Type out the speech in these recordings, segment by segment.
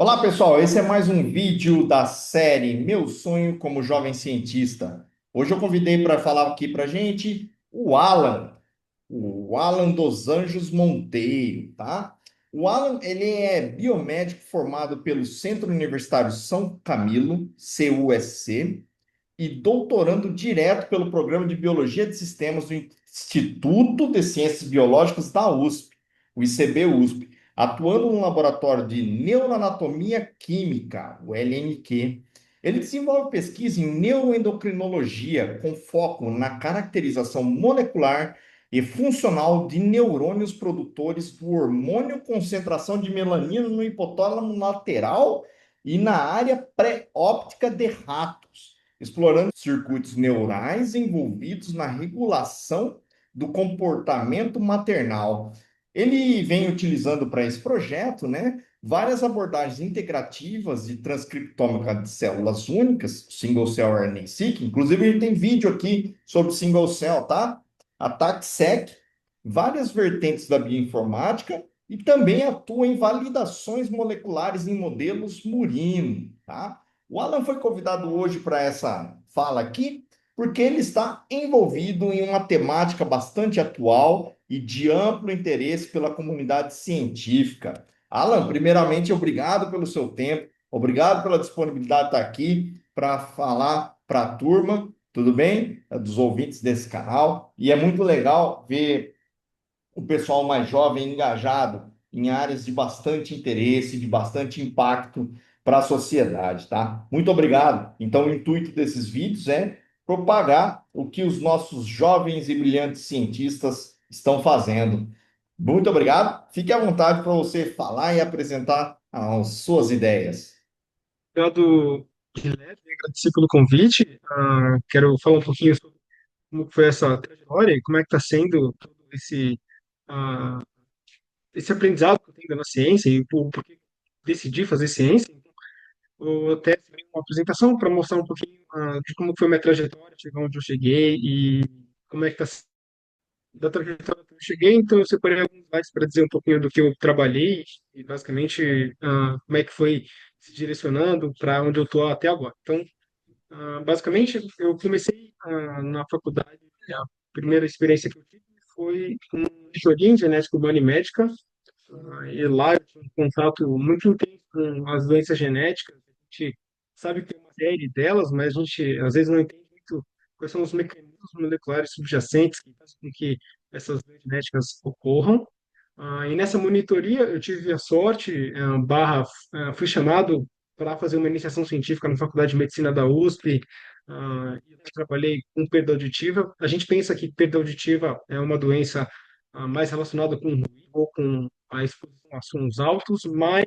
Olá, pessoal. Esse é mais um vídeo da série Meu Sonho como Jovem Cientista. Hoje eu convidei para falar aqui para gente o Alan dos Anjos Monteiro, tá? O Alan, ele é biomédico formado pelo Centro Universitário São Camilo, CUSC, e doutorando direto pelo Programa de Biologia de Sistemas do Instituto de Ciências Biológicas da USP, o ICB-USP, atuando no laboratório de neuroanatomia química, o LNQ. Ele desenvolve pesquisa em neuroendocrinologia, com foco na caracterização molecular e funcional de neurônios produtores do hormônio concentração de melanina no hipotálamo lateral e na área pré-óptica de ratos, explorando circuitos neurais envolvidos na regulação do comportamento maternal. Ele vem utilizando para esse projeto, né, várias abordagens integrativas de transcriptômica de células únicas, single cell RNA-seq. Inclusive, a gente tem vídeo aqui sobre single cell, tá? ATAC-seq, várias vertentes da bioinformática e também atua em validações moleculares em modelos Murino, tá? O Alan foi convidado hoje para essa fala aqui, porque ele está envolvido em uma temática bastante atual e de amplo interesse pela comunidade científica. Alan, primeiramente, obrigado pelo seu tempo, obrigado pela disponibilidade de estar aqui para falar para a turma, tudo bem? Dos ouvintes desse canal. E é muito legal ver o pessoal mais jovem engajado em áreas de bastante interesse, de bastante impacto para a sociedade, tá? Muito obrigado. Então, o intuito desses vídeos é propagar o que os nossos jovens e brilhantes cientistas estão fazendo. Muito obrigado. Fique à vontade para você falar e apresentar as suas ideias. Obrigado, Guilherme, agradecer pelo convite. Quero falar um pouquinho sobre como foi essa trajetória e como é que está sendo todo ah, esse aprendizado que eu tenho na ciência e por que decidi fazer ciência. Vou até fazer uma apresentação para mostrar um pouquinho de como foi minha trajetória, chegar onde eu cheguei e como é que está da trajetória que eu cheguei. Então, eu separei alguns slides para dizer um pouquinho do que eu trabalhei e, basicamente, como é que foi se direcionando para onde eu estou até agora. Então, basicamente, eu comecei na faculdade, a primeira experiência que eu tive foi com monitoria em genética urbana e médica, e lá eu tive um contato muito intenso com as doenças genéticas. A gente sabe que tem uma série delas, mas a gente às vezes não entende muito quais são os mecanismos moleculares subjacentes que fazem com que essas doenças genéticas ocorram. E nessa monitoria eu tive a sorte, fui chamado para fazer uma iniciação científica na Faculdade de Medicina da USP, e eu trabalhei com perda auditiva. A gente pensa que perda auditiva é uma doença mais relacionada com ruído ou com a exposição a sons altos, mas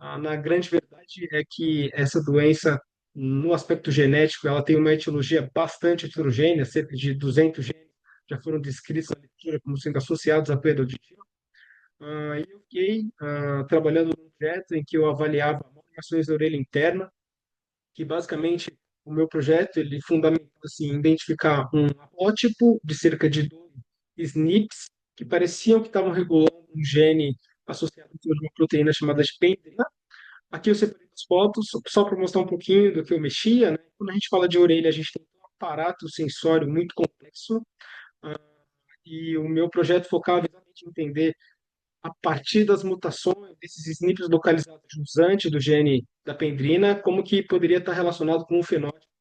na grande verdade é que essa doença, no aspecto genético, ela tem uma etiologia bastante heterogênea, cerca de 200 genes já foram descritos na literatura como sendo associados à perda auditiva. E eu fiquei trabalhando num projeto em que eu avaliava malformações da orelha interna, que basicamente o meu projeto ele fundamentou assim, identificar um haplotipo de cerca de 12 SNPs que pareciam que estavam regulando um gene associado a uma proteína chamada de pendrina. Aqui eu separei as fotos só para mostrar um pouquinho do que eu mexia, né? Quando a gente fala de orelha, a gente tem um aparato sensório muito complexo, ah, e o meu projeto focava exatamente em entender a partir das mutações desses SNPs localizados jusante do gene da pendrina, como que poderia estar relacionado com o fenótipo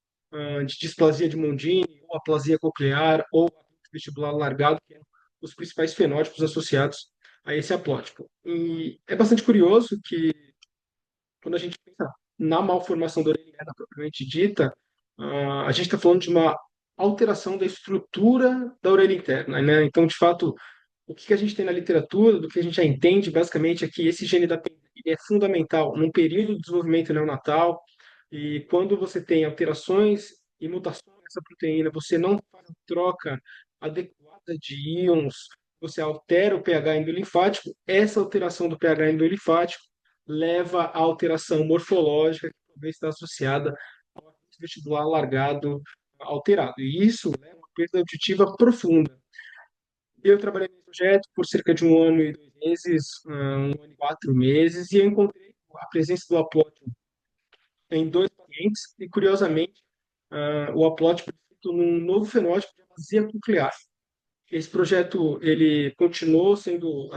de displasia de Mondini, ou aplasia coclear, ou vestibular largado, que são os principais fenótipos associados a esse haplótipo. E é bastante curioso que, quando a gente pensa na malformação da orelha interna propriamente dita, a gente está falando de uma alteração da estrutura da orelha interna, né? Então, de fato, o que a gente tem na literatura, do que a gente já entende, basicamente, é que esse gene da pendrina é fundamental num período de desenvolvimento neonatal, e quando você tem alterações e mutações nessa proteína, você não faz a troca adequada de íons, você altera o pH endolinfático, essa alteração do pH endolinfático leva à alteração morfológica, que talvez está associada ao vestibular alargado alterado. E isso leva a uma perda auditiva profunda. Eu trabalhei nesse projeto por cerca de 1 ano e 2 meses, 1 ano e 4 meses, e eu encontrei a presença do aplótimo em dois pacientes e, curiosamente, o aplótimo foi feito num novo fenótipo de aplasia coclear. Esse projeto ele continuou sendo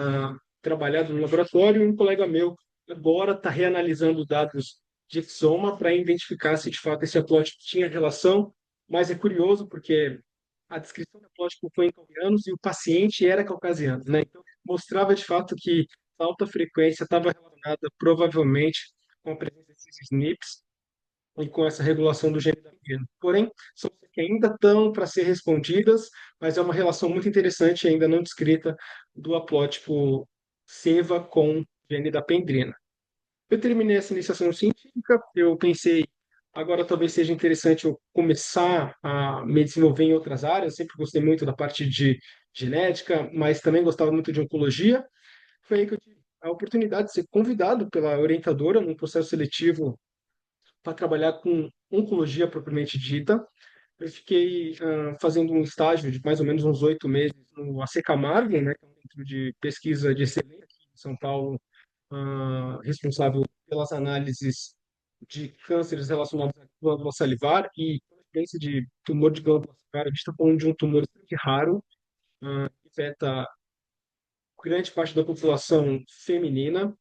trabalhado no laboratório e um colega meu agora está reanalisando dados de exoma para identificar se de fato esse aplótipo tinha relação, mas é curioso porque a descrição do aplótipo foi em caucasianos e o paciente era caucasiano, né? Então mostrava de fato que a alta frequência estava relacionada provavelmente com a presença desses SNPs e com essa regulação do gene da menina. Porém, são coisas que ainda estão para ser respondidas, mas é uma relação muito interessante ainda não descrita do haplótipo seva com o gene da pendrina. Eu terminei essa iniciação científica, eu pensei, agora talvez seja interessante eu começar a me desenvolver em outras áreas, sempre gostei muito da parte de genética, mas também gostava muito de oncologia. Foi aí que eu tive a oportunidade de ser convidado pela orientadora num processo seletivo para trabalhar com oncologia propriamente dita. Eu fiquei fazendo um estágio de mais ou menos uns 8 meses no AC Camargo, né, que é um centro de pesquisa de excelência aqui em São Paulo, responsável pelas análises de cânceres relacionados à glândula salivar e incidência de tumor de glândula salivar. A gente está falando de um tumor extremamente raro, que afeta grande parte da população feminina.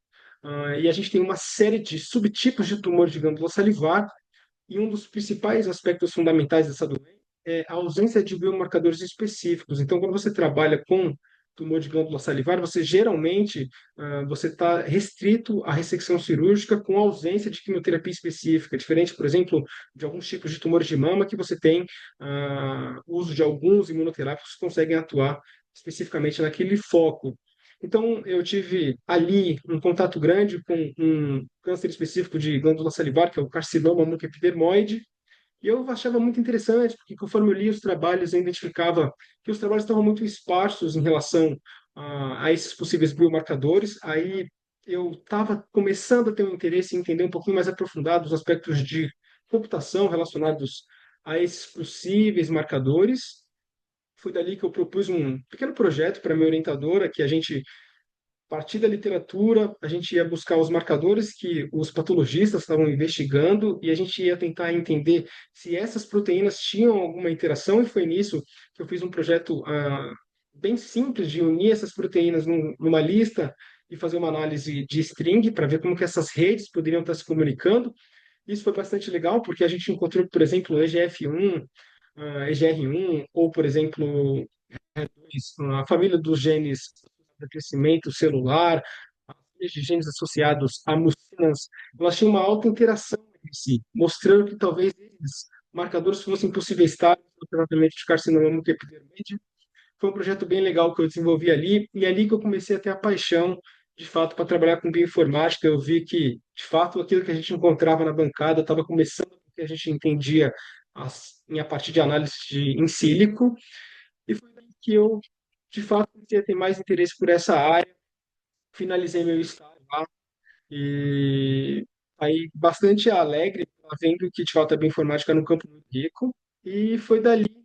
E a gente tem uma série de subtipos de tumor de glândula salivar e um dos principais aspectos fundamentais dessa doença é a ausência de biomarcadores específicos. Então, quando você trabalha com tumor de glândula salivar, você geralmente você está restrito à ressecção cirúrgica com ausência de quimioterapia específica, diferente, por exemplo, de alguns tipos de tumores de mama que você tem uso de alguns imunoterápicos que conseguem atuar especificamente naquele foco. Então, eu tive ali um contato grande com um câncer específico de glândula salivar, que é o carcinoma mucoepidermoide, e eu achava muito interessante, porque conforme eu lia os trabalhos, eu identificava que os trabalhos estavam muito esparsos em relação a esses possíveis biomarcadores. Aí eu estava começando a ter um interesse em entender um pouquinho mais aprofundado os aspectos de computação relacionados a esses possíveis marcadores. Foi dali que eu propus um pequeno projeto para minha orientadora, que a gente a partir da literatura, a gente ia buscar os marcadores que os patologistas estavam investigando e a gente ia tentar entender se essas proteínas tinham alguma interação, e foi nisso que eu fiz um projeto bem simples de unir essas proteínas numa lista e fazer uma análise de string para ver como que essas redes poderiam estar se comunicando. Isso foi bastante legal, porque a gente encontrou, por exemplo, EGF1, EGR1, ou, por exemplo, a família dos genes de crescimento celular, as famílias de genes associados a mucinas, elas tinham uma alta interação entre si, mostrando que talvez esses marcadores fossem possíveis estáveis no tratamento de carcinoma mucoepidermoide. Foi um projeto bem legal que eu desenvolvi ali, e é ali que eu comecei a ter a paixão, de fato, para trabalhar com bioinformática. Eu vi que, de fato, aquilo que a gente encontrava na bancada estava começando porque a gente entendia a partir de análise in sílico, e foi daí que eu, de fato, comecei a ter mais interesse por essa área. Finalizei meu estágio lá e aí bastante alegre, vendo que, de fato, a bioinformática era um campo muito rico. E foi dali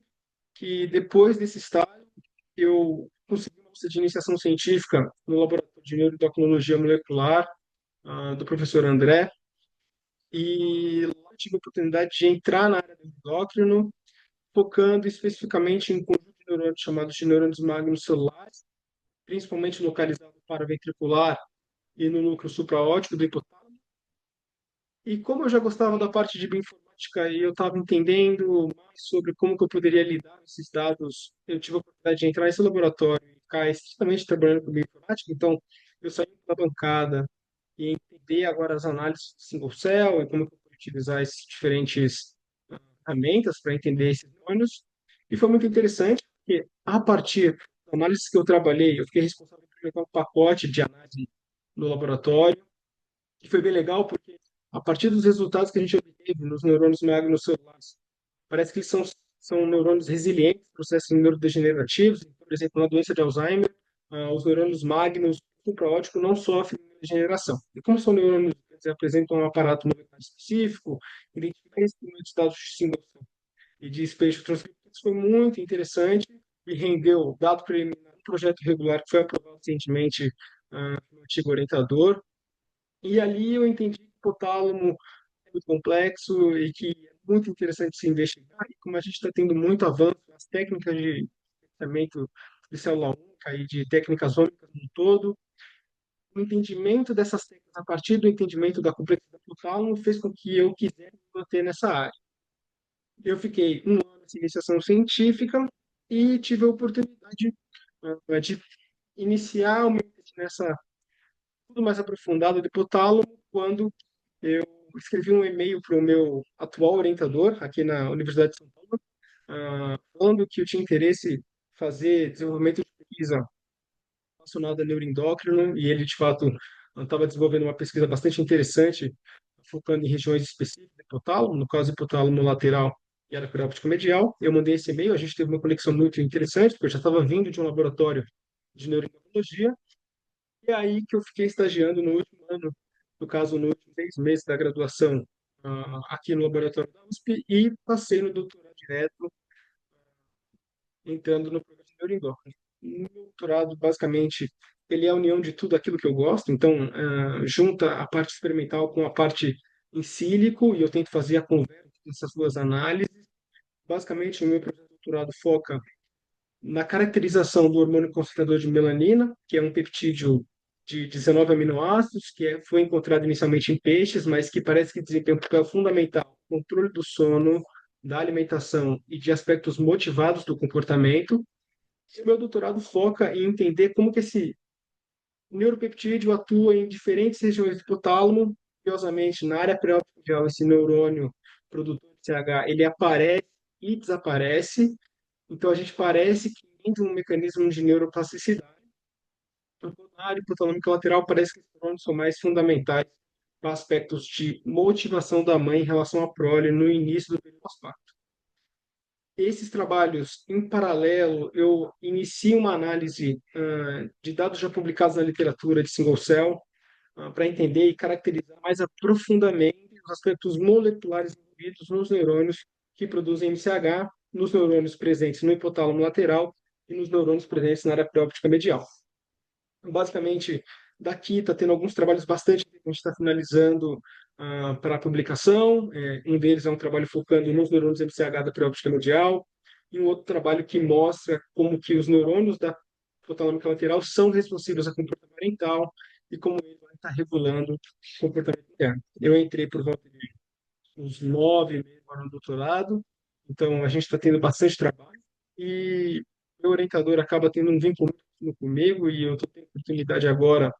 que, depois desse estágio, eu consegui uma bolsa de iniciação científica no Laboratório de Neuroendocrinologia Molecular, do professor André. E lá eu tive a oportunidade de entrar na área do endócrino, focando especificamente em um conjunto de neurônios chamados de neurônios magnocelulares, principalmente localizado paraventricular e no núcleo supraóptico do hipotálamo. E como eu já gostava da parte de bioinformática e eu estava entendendo mais sobre como que eu poderia lidar com esses dados, eu tive a oportunidade de entrar nesse laboratório e ficar estritamente trabalhando com bioinformática. Então, eu saí da bancada e entender agora as análises de single cell e como que eu posso utilizar esses diferentes ferramentas para entender esses neurônios. E foi muito interessante, porque a partir das análises que eu trabalhei, eu fiquei responsável por levar um pacote de análise no laboratório, que foi bem legal, porque a partir dos resultados que a gente obteve nos neurônios magnocelulares, parece que eles são neurônios resilientes a processos neurodegenerativos. Por exemplo, na doença de Alzheimer, os neurônios magnos supraóticos não sofrem degeneração. E como são neurônios que apresentam um aparato molecular específico, identificar esse número de estados de simulação e de espelho transcriptores foi muito interessante e rendeu dado preliminar um projeto regular que foi aprovado recentemente pelo antigo orientador. E ali eu entendi que o hipotálamo é muito complexo e que é muito interessante se investigar. E como a gente está tendo muito avanço nas técnicas de tratamento de célula única e de técnicas únicas no todo, o entendimento dessas técnicas a partir do entendimento da complexidade do tálamo fez com que eu quisesse me manter nessa área. Eu fiquei um ano de iniciação científica e tive a oportunidade de iniciar o meu interesse nessa tudo mais aprofundado de hipotálamo quando eu escrevi um e-mail para o meu atual orientador aqui na Universidade de São Paulo, falando que eu tinha interesse em fazer desenvolvimento de pesquisa relacionada a neuroendócrino e ele, de fato, estava desenvolvendo uma pesquisa bastante interessante, focando em regiões específicas do hipotálamo, no caso, hipotálamo lateral e área perióptica medial. Eu mandei esse e-mail, a gente teve uma conexão muito interessante, porque eu já estava vindo de um laboratório de neuroendocrinologia, e aí que eu fiquei estagiando no último ano, no caso, nos últimos 6 meses da graduação, aqui no laboratório da USP, e passei no doutorado direto, entrando no programa de neuroendócrino. O meu doutorado, basicamente, ele é a união de tudo aquilo que eu gosto, então, junta a parte experimental com a parte em sílico, e eu tento fazer a conversa dessas duas análises. Basicamente, o meu projeto de doutorado foca na caracterização do hormônio concentrador de melanina, que é um peptídeo de 19 aminoácidos, foi encontrado inicialmente em peixes, mas que parece que desempenha um papel fundamental no controle do sono, da alimentação e de aspectos motivados do comportamento. E o meu doutorado foca em entender como que esse neuropeptídeo atua em diferentes regiões do hipotálamo. Curiosamente, na área pré-operacional, esse neurônio produtor de CH, ele aparece e desaparece. Então, a gente parece que tem um mecanismo de neuroplasticidade. Enquanto na área hipotalâmica lateral, parece que os neurônios são mais fundamentais para aspectos de motivação da mãe em relação à prole no início do período pós-parto. Esses trabalhos, em paralelo, eu inicio uma análise de dados já publicados na literatura de single cell, para entender e caracterizar mais profundamente os aspectos moleculares envolvidos nos neurônios que produzem MCH, nos neurônios presentes no hipotálamo lateral e nos neurônios presentes na área preóptica medial. Então, basicamente, daqui está tendo alguns trabalhos bastante que a gente está finalizando para a publicação. Um deles é um trabalho focando nos neurônios MCH da preóptica medial, e um outro trabalho que mostra como que os neurônios da hipotalâmica lateral são responsivos a comportamento parental e como ele vai estar regulando o comportamento interno. Eu entrei por volta de uns 9 meses agora no doutorado, então a gente está tendo bastante trabalho e meu orientador acaba tendo um vínculo muito próximo comigo e eu estou tendo a oportunidade agora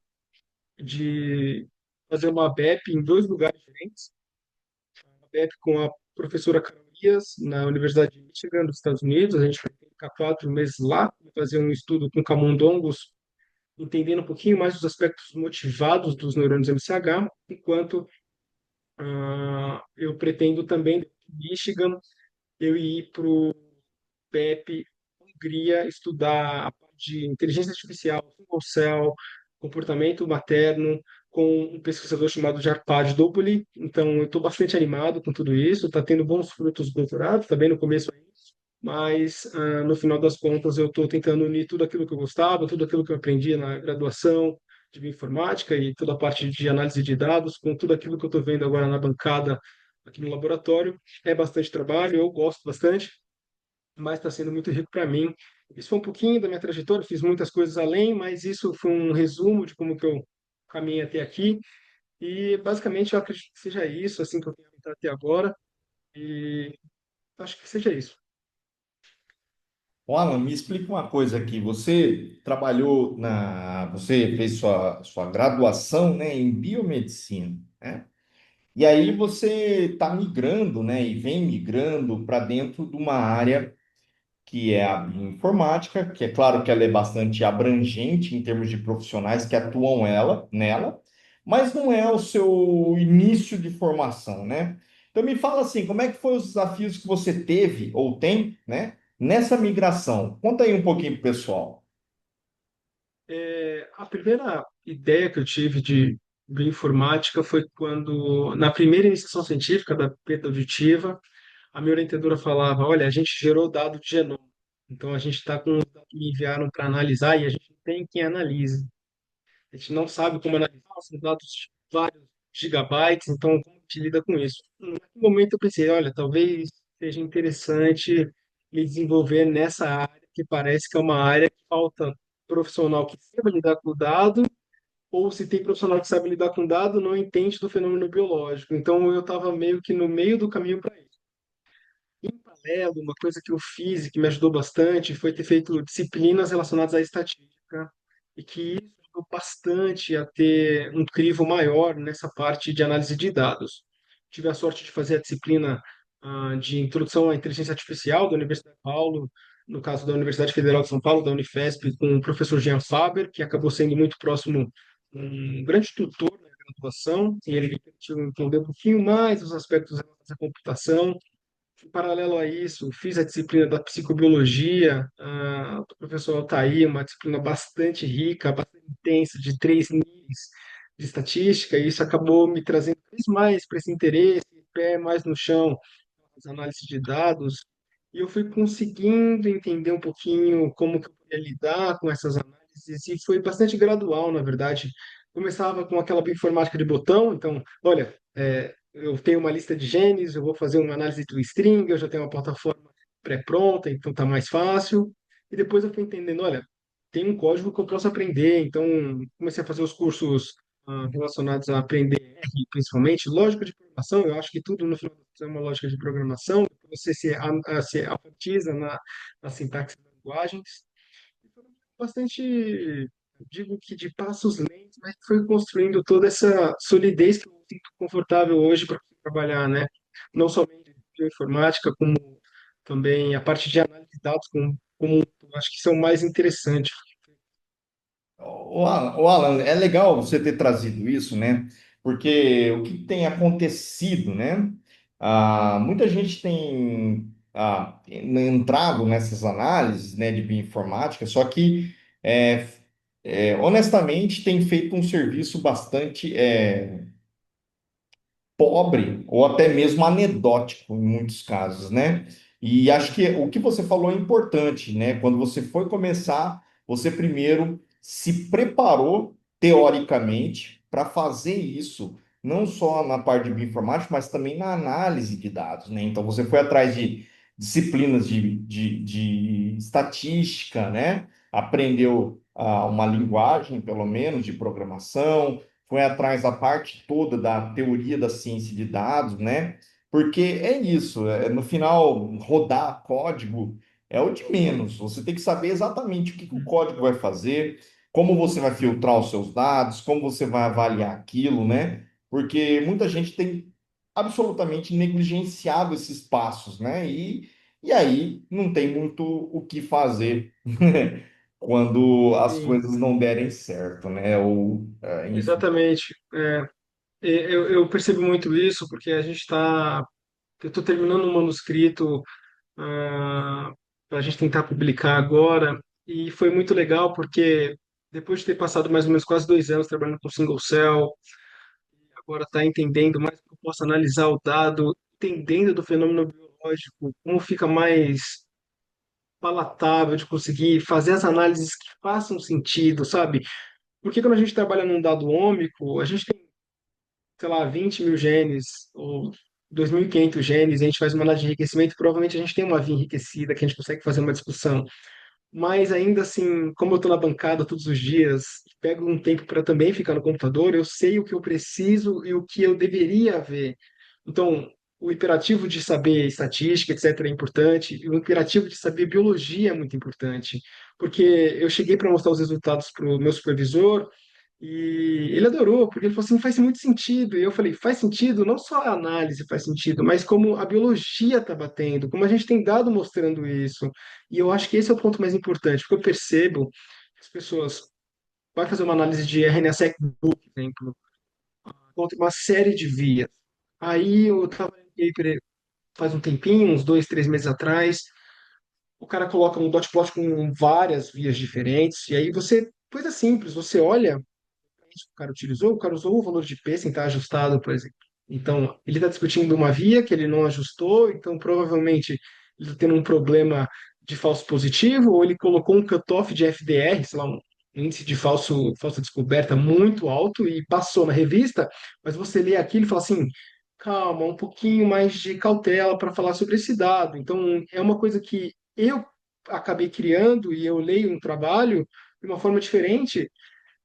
de fazer uma BEP em dois lugares diferentes. Uma BEP com a professora Carol Dias, na Universidade de Michigan, dos Estados Unidos. A gente vai ficar 4 meses lá, fazer um estudo com camundongos, entendendo um pouquinho mais dos aspectos motivados dos neurônios MCH, enquanto eu pretendo também, de Michigan, eu ir para o PEP Hungria estudar a parte de inteligência artificial, single cell, comportamento materno, com um pesquisador chamado Jarpad Dopoli. Então, eu estou bastante animado com tudo isso, está tendo bons frutos do doutorado, está bem no começo ainda, mas no final das contas eu estou tentando unir tudo aquilo que eu gostava, tudo aquilo que eu aprendi na graduação de bioinformática e toda a parte de análise de dados, com tudo aquilo que eu estou vendo agora na bancada aqui no laboratório. É bastante trabalho, eu gosto bastante, mas está sendo muito rico para mim. Isso foi um pouquinho da minha trajetória, fiz muitas coisas além, mas isso foi um resumo de como que eu caminhei até aqui. E basicamente eu acredito que seja isso, assim que eu tenho feito até agora, e acho que seja isso. Ô, Alan, me explica uma coisa aqui. Você trabalhou você fez sua graduação, né, em biomedicina, né? E aí você está migrando, né, e vem migrando para dentro de uma área que é a bioinformática, que é claro que ela é bastante abrangente em termos de profissionais que atuam nela, mas não é o seu início de formação, né? Então me fala assim, como é que foram os desafios que você teve ou tem, né, nessa migração? Conta aí um pouquinho pro pessoal. A primeira ideia que eu tive de bioinformática foi quando, na primeira iniciação científica da perda auditiva, a minha orientadora falava: Olha, a gente gerou dado de genoma, então a gente está com os dados que me enviaram para analisar e a gente não tem quem analise. A gente não sabe como analisar, são dados vários gigabytes, então como a gente lida com isso? No momento eu pensei, olha, talvez seja interessante me desenvolver nessa área, que parece que é uma área que falta profissional que saiba lidar com o dado, ou se tem profissional que sabe lidar com o dado, não entende do fenômeno biológico. Então eu estava meio que no meio do caminho para isso. Em paralelo, uma coisa que eu fiz e que me ajudou bastante foi ter feito disciplinas relacionadas à estatística e que isso ajudou bastante a ter um crivo maior nessa parte de análise de dados. Tive a sorte de fazer a disciplina de Introdução à Inteligência Artificial da Universidade de São Paulo, no caso da Universidade Federal de São Paulo, da Unifesp, com o professor Jean Faber, que acabou sendo muito próximo, um grande tutor na graduação, e ele me permitiu entender um pouquinho mais os aspectos relacionados à computação. Em paralelo a isso, fiz a disciplina da psicobiologia, do professor Altair, uma disciplina bastante rica, bastante intensa, de 3 níveis de estatística, e isso acabou me trazendo cada vez mais para esse interesse, pé mais no chão, as análises de dados, e eu fui conseguindo entender um pouquinho como que eu podia lidar com essas análises, e foi bastante gradual, na verdade. Começava com aquela bioinformática de botão, então, olha, eu tenho uma lista de genes, eu vou fazer uma análise do string, eu já tenho uma plataforma pré-pronta, então está mais fácil. E depois eu fui entendendo, olha, tem um código que eu posso aprender, então comecei a fazer os cursos relacionados a aprender R, principalmente, lógica de programação, eu acho que tudo no final é uma lógica de programação, você se alfabetiza na sintaxe das linguagens. E foi bastante, digo que de passos lentos, mas foi construindo toda essa solidez que eu me sinto confortável hoje para trabalhar, né? Não somente bioinformática, como também a parte de análise de dados, como eu acho que são mais interessantes. O Alan, é legal você ter trazido isso, né? Porque o que tem acontecido, né? Muita gente tem entrado nessas análises, né, de bioinformática, só que, é, honestamente, tem feito um serviço bastante pobre ou até mesmo anedótico em muitos casos, né? E acho que o que você falou é importante, né? Quando você foi começar, você primeiro se preparou teoricamente para fazer isso, não só na parte de bioinformática, mas também na análise de dados, né? Então você foi atrás de disciplinas de estatística, né? Aprendeu uma linguagem, pelo menos, de programação, foi atrás da parte toda da teoria da ciência de dados, né? Porque é isso, no final, rodar código é o de menos. Você tem que saber exatamente o que que o código vai fazer, como você vai filtrar os seus dados, como você vai avaliar aquilo, né? Porque muita gente tem absolutamente negligenciado esses passos, né? E aí não tem muito o que fazer quando as Sim, coisas não derem certo, né? Ou, enfim. exatamente. Eu percebo muito isso porque eu estou terminando um manuscrito para a gente tentar publicar agora, e foi muito legal porque depois de ter passado mais ou menos quase 2 anos trabalhando com single cell, agora está entendendo mais como eu posso analisar o dado, entendendo do fenômeno biológico, como fica mais palatável de conseguir fazer as análises que façam sentido, sabe? Porque quando a gente trabalha num dado ômico, a gente tem, sei lá, 20 mil genes ou 2.500 genes, a gente faz uma análise de enriquecimento, provavelmente a gente tem uma via enriquecida que a gente consegue fazer uma discussão. Mas ainda assim, como eu estou na bancada todos os dias, pego um tempo para também ficar no computador, eu sei o que eu preciso e o que eu deveria ver. Então, o imperativo de saber estatística, etc., é importante, e o imperativo de saber biologia é muito importante, porque eu cheguei para mostrar os resultados para o meu supervisor, e ele adorou, porque ele falou assim, faz muito sentido. E eu falei, faz sentido, não só a análise faz sentido, mas como a biologia está batendo, como a gente tem dado mostrando isso. E eu acho que esse é o ponto mais importante, porque eu percebo que as pessoas vai fazer uma análise de RNA-seq, por exemplo, contra uma série de vias. Aí eu estava em paper faz um tempinho, uns 2, 3 meses atrás, o cara coloca um dot plot com várias vias diferentes, e aí você, coisa simples, você olha que o cara usou o valor de P sem estar ajustado, por exemplo. Então, ele está discutindo uma via que ele não ajustou, então provavelmente ele está tendo um problema de falso positivo, ou ele colocou um cutoff de FDR, sei lá, índice de falsa descoberta muito alto e passou na revista, mas você lê aquilo e fala assim, calma, um pouquinho mais de cautela para falar sobre esse dado. Então, é uma coisa que eu acabei criando e eu leio um trabalho de uma forma diferente,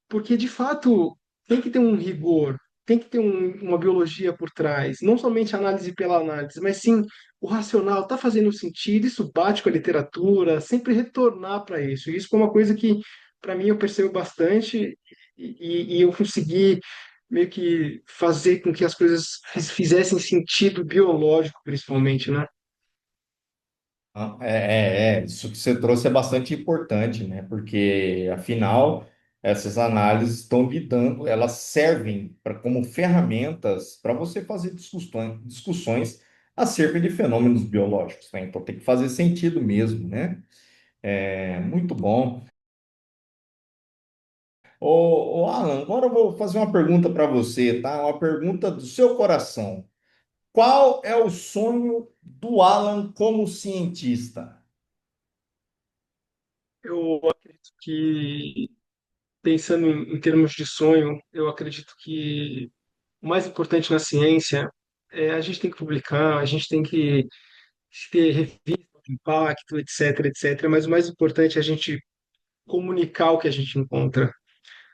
porque de fato tem que ter um rigor, tem que ter uma biologia por trás, não somente a análise pela análise, mas sim o racional está fazendo sentido, isso bate com a literatura, sempre retornar para isso. E isso foi uma coisa que, para mim, eu percebo bastante e eu consegui meio que fazer com que as coisas fizessem sentido biológico, principalmente, né? Isso que você trouxe é bastante importante, né? Porque, afinal, essas análises estão lidando, elas servem como ferramentas para você fazer discussões acerca de fenômenos biológicos, né? Então tem que fazer sentido mesmo, né? Muito bom. Alan, agora eu vou fazer uma pergunta para você, tá? Uma pergunta do seu coração. Qual é o sonho do Alan como cientista? Eu acredito que, pensando em termos de sonho, eu acredito que o mais importante na ciência é a gente tem que publicar, a gente tem que ter revista de impacto, etc, etc. Mas o mais importante é a gente comunicar o que a gente encontra.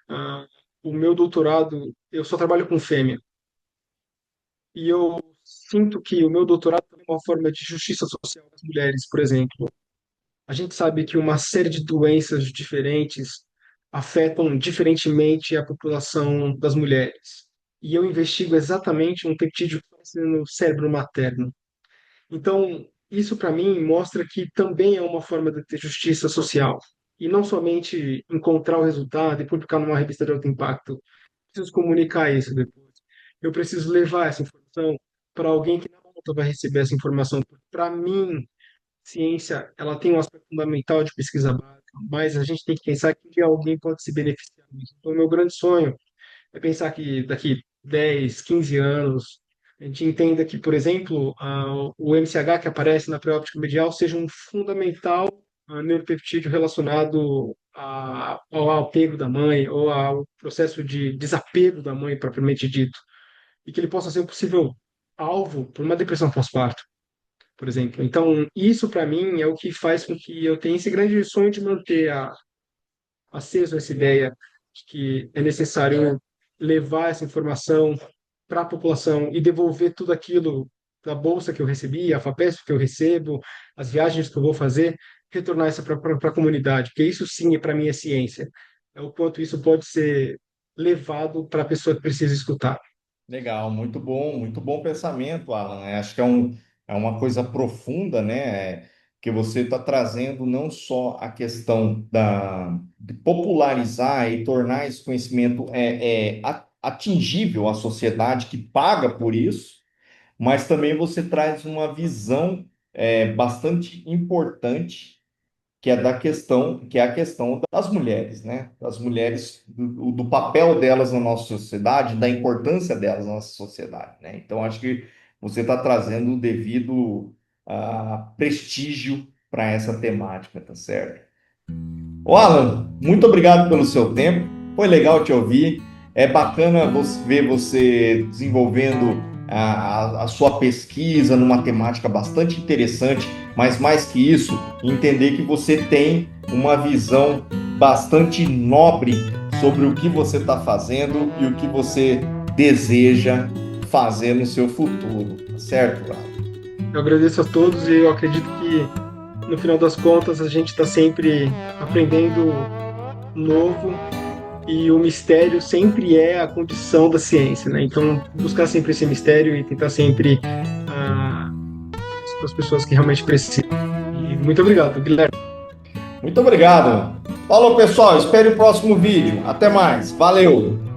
Ah, o meu doutorado, eu só trabalho com fêmea. E eu sinto que o meu doutorado é uma forma de justiça social das mulheres, por exemplo. A gente sabe que uma série de doenças diferentes afetam diferentemente a população das mulheres. E eu investigo exatamente um peptídeo que aparece no cérebro materno. Então, isso para mim mostra que também é uma forma de ter justiça social. E não somente encontrar o resultado e publicar numa revista de alto impacto. Preciso comunicar isso depois. Eu preciso levar essa informação para alguém que na volta vai receber essa informação. Para mim, ciência, ela tem um aspecto fundamental de pesquisa básica, mas a gente tem que pensar que alguém pode se beneficiar disso. Então, o meu grande sonho é pensar que daqui 10, 15 anos, a gente entenda que, por exemplo, o MCH que aparece na pré-óptica medial seja um fundamental neuropeptídeo relacionado ao apego da mãe ou ao processo de desapego da mãe, propriamente dito, e que ele possa ser um possível alvo por uma depressão pós-parto, por exemplo. Então, isso para mim é o que faz com que eu tenha esse grande sonho de manter aceso a essa ideia de que é necessário levar essa informação para a população e devolver tudo aquilo da bolsa que eu recebi, a FAPESP que eu recebo, as viagens que eu vou fazer, retornar isso para a comunidade, porque isso sim, para mim, é ciência. É o quanto isso pode ser levado para a pessoa que precisa escutar. Legal, muito bom pensamento, Alan. Acho que é uma coisa profunda, né? Que você está trazendo não só a questão de popularizar e tornar esse conhecimento atingível à sociedade que paga por isso, mas também você traz uma visão bastante importante que é a questão das mulheres, né? Das mulheres, do papel delas na nossa sociedade, da importância delas na nossa sociedade, né? Então, acho que você está trazendo o devido prestígio para essa temática, tá certo? Ô Alan, muito obrigado pelo seu tempo. Foi legal te ouvir. É bacana ver você desenvolvendo a sua pesquisa numa temática bastante interessante, mas mais que isso, entender que você tem uma visão bastante nobre sobre o que você está fazendo e o que você deseja fazer no seu futuro, tá certo, Alan? Eu agradeço a todos e eu acredito que, no final das contas, a gente está sempre aprendendo novo e o mistério sempre é a condição da ciência, né? Então, buscar sempre esse mistério e tentar sempre ah, para as pessoas que realmente precisam. E muito obrigado, Guilherme. Muito obrigado. Falou, pessoal. Espere o próximo vídeo. Até mais. Valeu!